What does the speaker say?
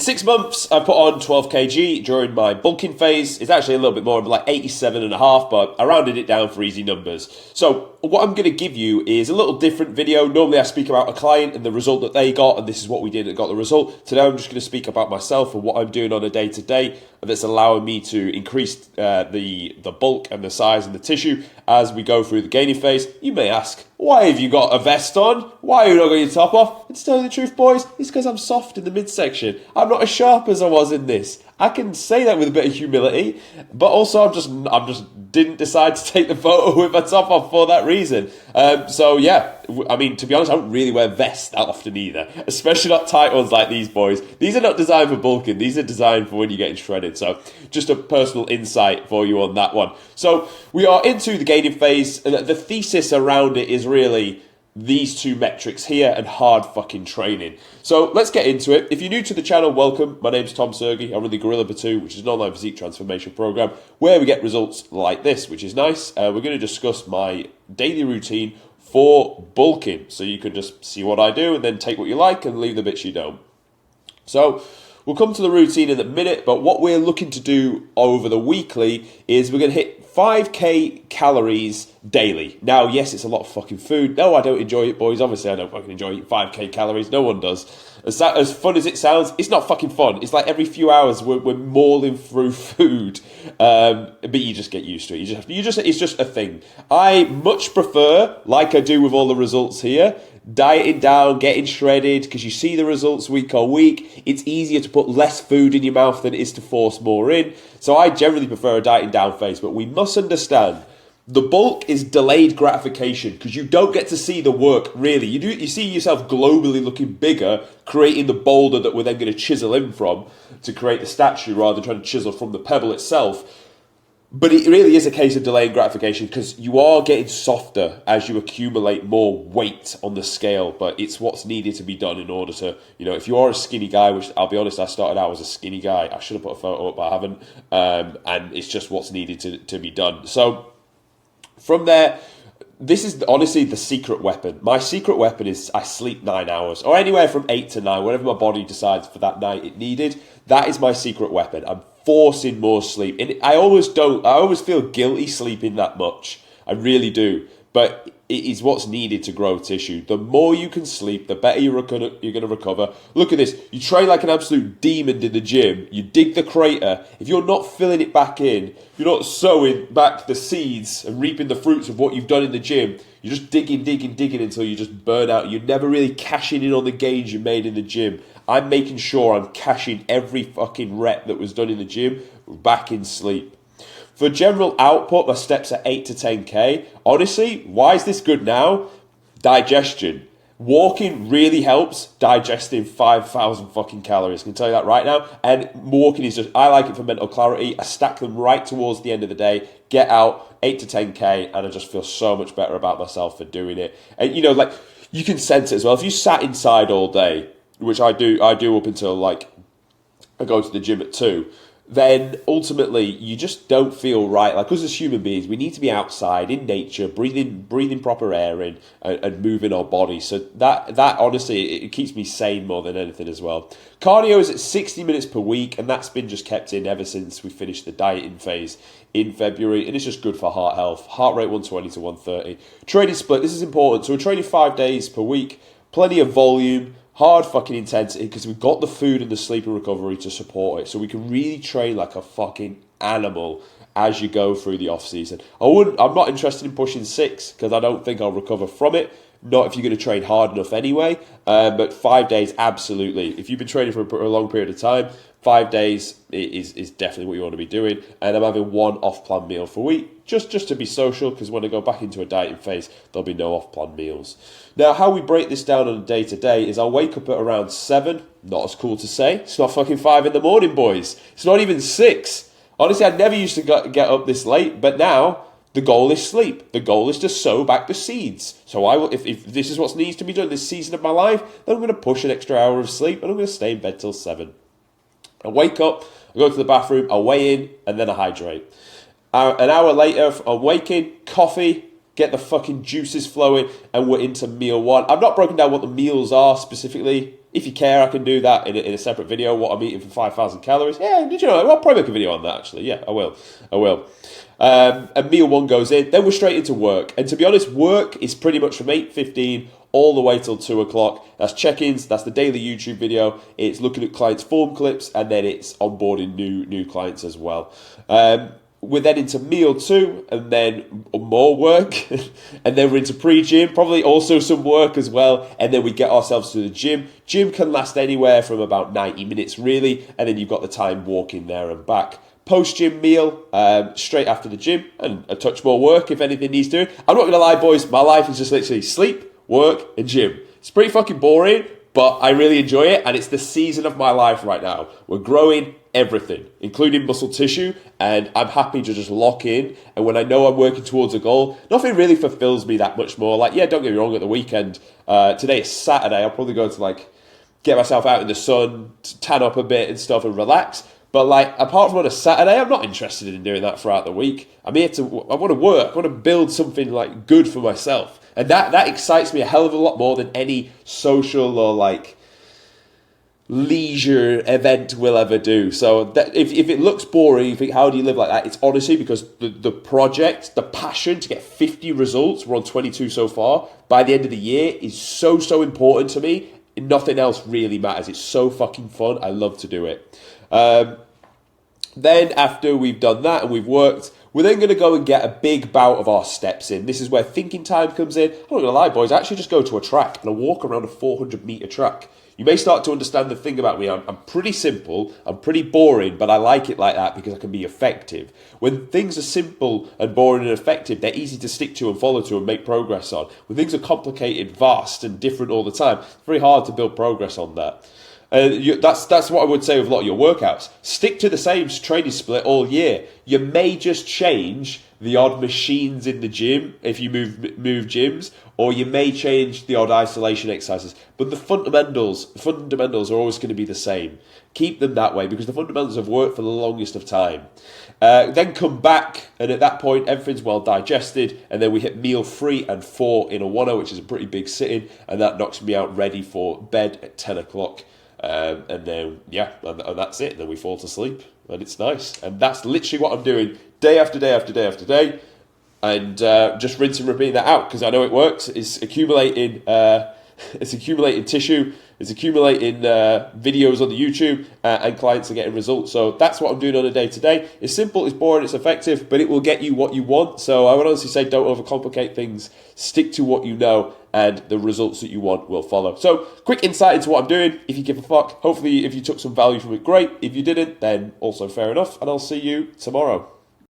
6 months, I put on 12 kg during my bulking phase. It's actually a little bit more, like 87.5, but I rounded it down for easy numbers. So what I'm going to give you is a little different video. Normally I speak about a client and the result that they got, and this is what we did that got the result. Today I'm just going to speak about myself and what I'm doing on a day-to-day that's allowing me to increase the bulk and the size and the tissue as we go through the gaining phase. You may ask, why have you got a vest on? Why are you not got your top off? And to tell you the truth, boys, it's because I'm soft in the midsection. I'm not as sharp as I was in this. I can say that with a bit of humility, but also I'm just didn't decide to take the photo with my top off for that reason. So yeah, I mean, to be honest, I don't really wear vests that often either, especially not tight ones like these boys. These are not designed for bulking. These are designed for when you're getting shredded. So just a personal insight for you on that one. So we are into the gaining phase. The thesis around it is really these two metrics here and hard fucking training. So let's get into it. If you're new to the channel, welcome. My name's Tom Sergi. I run the Gorilla Batu, which is an online physique transformation program where we get results like this, which is nice. We're going to discuss my daily routine for bulking. So you can just see what I do and then take what you like and leave the bits you don't. So we'll come to the routine in a minute, but what we're looking to do over the weekly is we're going to hit 5k calories daily. Now, yes, it's a lot of fucking food. No, I don't enjoy it, boys. Obviously, I don't fucking enjoy eating 5k calories. No one does. As fun as it sounds, it's not fucking fun. It's like every few hours we're mauling through food, but you just get used to it. It's just a thing. I much prefer, like I do with all the results here, dieting down, getting shredded, because you see the results week on week. It's easier to put less food in your mouth than it is to force more in. So I generally prefer a dieting down phase, but we must understand the bulk is delayed gratification because you don't get to see the work really. You see yourself globally looking bigger, creating the boulder that we're then going to chisel in from to create the statue rather than trying to chisel from the pebble itself. But it really is a case of delaying gratification because you are getting softer as you accumulate more weight on the scale, but it's what's needed to be done in order to, if you are a skinny guy, which I'll be honest, I started out as a skinny guy. I should have put a photo up, but I haven't. And it's just what's needed to be done. So from there, this is honestly the secret weapon. My secret weapon is I sleep 9 hours or anywhere from 8 to 9, whatever my body decides for that night it needed. That is my secret weapon. I'm forcing more sleep. And I always feel guilty sleeping that much. I really do. But it is what's needed to grow tissue. The more you can sleep, the better you're going to recover. Look at this. You train like an absolute demon in the gym. You dig the crater. If you're not filling it back in, you're not sowing back the seeds and reaping the fruits of what you've done in the gym. You're just digging until you just burn out. You're never really cashing in on the gains you made in the gym. I'm making sure I'm cashing every fucking rep that was done in the gym back in sleep. For general output, my steps are 8 to 10k. Honestly, why is this good now? Digestion. Walking really helps digesting 5,000 fucking calories. I can tell you that right now. And walking is I like it for mental clarity. I stack them right towards the end of the day. Get out, 8 to 10k, and I just feel so much better about myself for doing it. And you can sense it as well. If you sat inside all day, which I do up until I go to the gym at 2, then ultimately you just don't feel right. Like us as human beings, we need to be outside in nature, breathing proper air in and moving our bodies. So that honestly, it keeps me sane more than anything as well. Cardio is at 60 minutes per week, and that's been just kept in ever since we finished the dieting phase in February, and it's just good for heart health. Heart rate 120 to 130. Training split, this is important. So we're training 5 days per week, plenty of volume, hard fucking intensity because we've got the food and the sleep and recovery to support it. So we can really train like a fucking animal as you go through the off season. I'm not interested in pushing 6 because I don't think I'll recover from it. Not if you're going to train hard enough anyway. But 5 days, absolutely. If you've been training for a long period of time, 5 days is definitely what you want to be doing. And I'm having one off-plan meal per week, just to be social, because when I go back into a dieting phase, there'll be no off-plan meals. Now, how we break this down on a day-to-day is I'll wake up at around 7. Not as cool to say. It's not fucking 5 in the morning, boys. It's not even 6. Honestly, I never used to get up this late, but now the goal is sleep. The goal is to sow back the seeds. So I will, if this is what needs to be done this season of my life, then I'm going to push an extra hour of sleep and I'm going to stay in bed till 7. I wake up, I go to the bathroom, I weigh in, and then I hydrate. An hour later, I'm waking, coffee, get the fucking juices flowing, and we're into meal 1. I've not broken down what the meals are specifically If you care, I can do that in a separate video, what I'm eating for 5,000 calories. Yeah, did you know? I'll probably make a video on that, actually. Yeah, I will. And meal 1 goes in. Then we're straight into work. And to be honest, work is pretty much from 8:15 all the way till 2 o'clock. That's check-ins, that's the daily YouTube video. It's looking at clients' form clips, and then it's onboarding new clients as well. We're then into meal 2, and then more work, and then we're into pre-gym, probably also some work as well, and then we get ourselves to the gym. Gym can last anywhere from about 90 minutes really, and then you've got the time walking there and back. Post-gym meal, straight after the gym, and a touch more work if anything needs doing. I'm not going to lie, boys, my life is just literally sleep, work, and gym. It's pretty fucking boring, but I really enjoy it, and it's the season of my life right now. We're growing everything, including muscle tissue, and I'm happy to just lock in. And when I know I'm working towards a goal, nothing really fulfills me that much more. Like, yeah, don't get me wrong, at the weekend, today is Saturday, I'll probably go to like get myself out in the sun, tan up a bit and stuff and relax. But like, apart from on a Saturday, I'm not interested in doing that throughout the week. I want to work, I want to build something like good for myself. And that excites me a hell of a lot more than any social or like leisure event will ever do. So that, if it looks boring, you think, how do you live like that? It's honestly because the project, the passion to get 50 results, we're on 22 so far, by the end of the year is so important to me. Nothing else really matters. It's so fucking fun. I love to do it. Then after we've done that and we've worked, we're then going to go and get a big bout of our steps in. This is where thinking time comes in. I'm not going to lie, boys, I actually just go to a track and I walk around a 400-meter track. You may start to understand the thing about me. I'm pretty simple, I'm pretty boring, but I like it like that because I can be effective. When things are simple and boring and effective, they're easy to stick to and follow to and make progress on. When things are complicated, vast and different all the time, it's very hard to build progress on that. That's what I would say with a lot of your workouts. Stick to the same training split all year. You may just change the odd machines in the gym if you move gyms, or you may change the odd isolation exercises. But the fundamentals are always going to be the same. Keep them that way because the fundamentals have worked for the longest of time. Then come back, and at that point everything's well digested, and then we hit meal 3 and 4 in a 1-hour, which is a pretty big sitting, and that knocks me out ready for bed at 10 o'clock. And then, and that's it. Then we fall to sleep, and it's nice. And that's literally what I'm doing day after day after day after day. And just rinse and repeat that out because I know it works. It's accumulating tissue. It's accumulating videos on the YouTube, and clients are getting results. So that's what I'm doing on a day-to-day. It's simple, it's boring, it's effective, but it will get you what you want. So I would honestly say don't overcomplicate things. Stick to what you know, and the results that you want will follow. So quick insight into what I'm doing. If you give a fuck, hopefully if you took some value from it, great. If you didn't, then also fair enough. And I'll see you tomorrow.